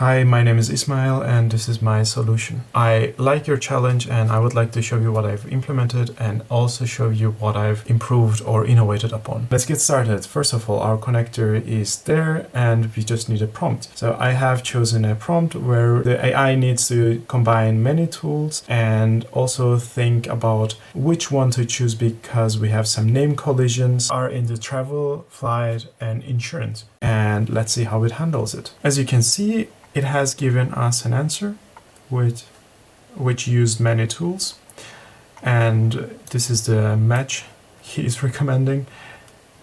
Hi, my name is Ismail and this is my solution. I like your challenge and I would like to show you what I've implemented and also show you what I've improved or innovated upon. Let's get started. First of all, our connector is there and we just need a prompt. So I have chosen a prompt where the AI needs to combine many tools and also think about which one to choose because we have some name collisions are in the travel, flight and insurance. And let's see how it handles it. As you can see, it has given us an answer which used many tools, and this is the match he is recommending,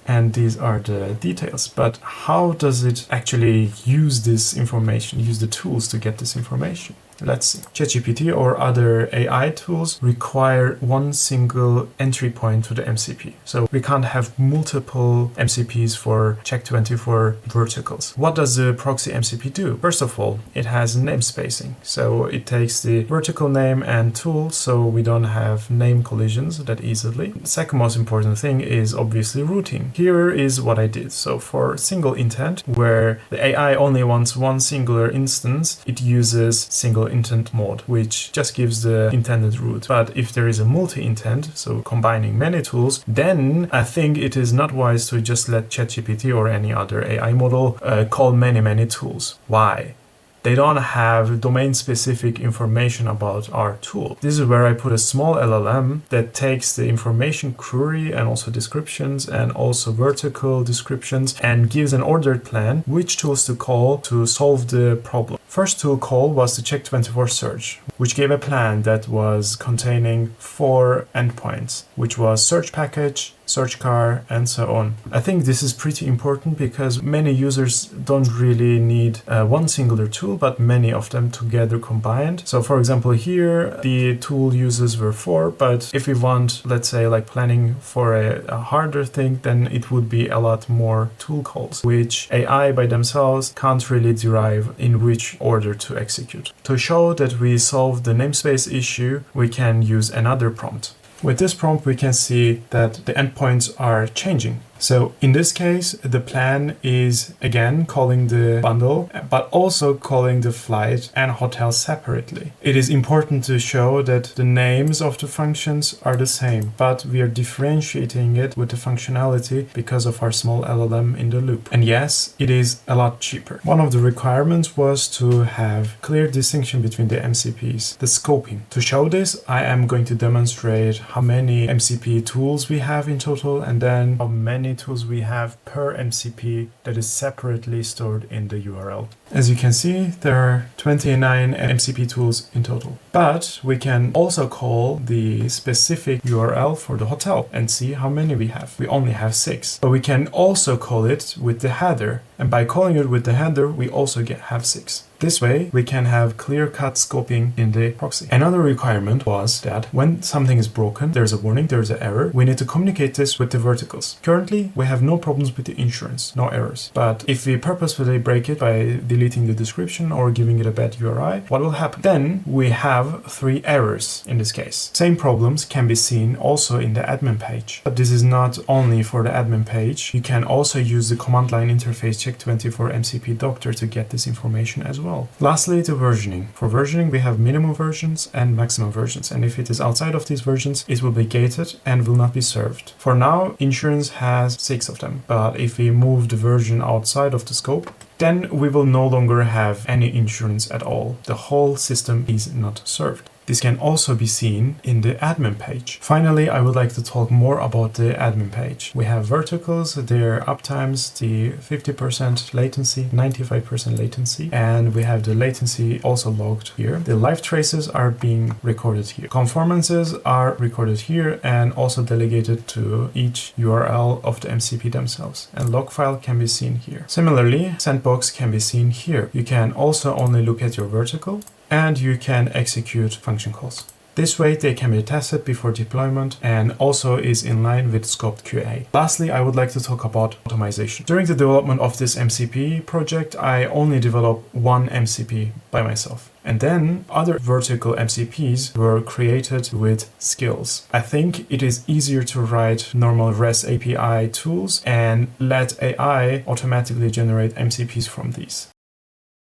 and these are the details. But how does it actually use this information, use the tools to get this information? Let's see. ChatGPT or other AI tools require one single entry point to the MCP. So we can't have multiple MCPs for Check24 verticals. What does the proxy MCP do? First of all, it has name spacing. So it takes the vertical name and tool so we don't have name collisions that easily. The second most important thing is obviously routing. Here is what I did. So for single intent, where the AI only wants one singular instance, it uses single intent mode, which just gives the intended route. But if there is a multi-intent, so combining many tools, then I think it is not wise to just let ChatGPT or any other AI model call many tools. Why? They don't have domain-specific information about our tool. This is where I put a small LLM that takes the information query and also descriptions and also vertical descriptions and gives an ordered plan which tools to call to solve the problem. First tool call was the Check24 search, which gave a plan that was containing 4 endpoints, which was search package, search car, and so on. I think this is pretty important because many users don't really need one singular tool, but many of them together combined. So for example, here the tool uses were 4, but if we want, let's say, like planning for a harder thing, then it would be a lot more tool calls, which AI by themselves can't really derive in which order to execute. To show that we solved the namespace issue, we can use another prompt. With this prompt, we can see that the endpoints are changing. So in this case, the plan is again calling the bundle, but also calling the flight and hotel separately. It is important to show that the names of the functions are the same, but we are differentiating it with the functionality because of our small LLM in the loop. And yes, it is a lot cheaper. One of the requirements was to have clear distinction between the MCPs, the scoping. To show this, I am going to demonstrate how many MCP tools we have in total and then how many tools we have per MCP that is separately stored in the URL. As you can see, there are 29 MCP tools in total. But we can also call the specific URL for the hotel and see how many we have. We only have 6. But we can also call it with the header. And by calling it with the header, we also have 6. This way, we can have clear-cut scoping in the proxy. Another requirement was that when something is broken, there's a warning, there's an error, we need to communicate this with the verticals. Currently, we have no problems with the insurance, no errors. But if we purposefully break it by deleting the description or giving it a bad URI, what will happen? Then we have 3 errors in this case. Same problems can be seen also in the admin page. But this is not only for the admin page. You can also use the command line interface Check24 MCP Doctor to get this information as well. Lastly, the versioning. For versioning, we have minimum versions and maximum versions. And if it is outside of these versions, it will be gated and will not be served. For now, insurance has 6 of them. But if we move the version outside of the scope, then we will no longer have any insurance at all. The whole system is not served. This can also be seen in the admin page. Finally, I would like to talk more about the admin page. We have verticals, their uptimes, the 50% latency, 95% latency, and we have the latency also logged here. The live traces are being recorded here. Conformances are recorded here and also delegated to each URL of the MCP themselves. And log file can be seen here. Similarly, sandbox can be seen here. You can also only look at your vertical and you can execute function calls. This way they can be tested before deployment and also is in line with scoped QA. Lastly, I would like to talk about automation. During the development of this MCP project, I only developed one MCP by myself. And then other vertical MCPs were created with skills. I think it is easier to write normal REST API tools and let AI automatically generate MCPs from these.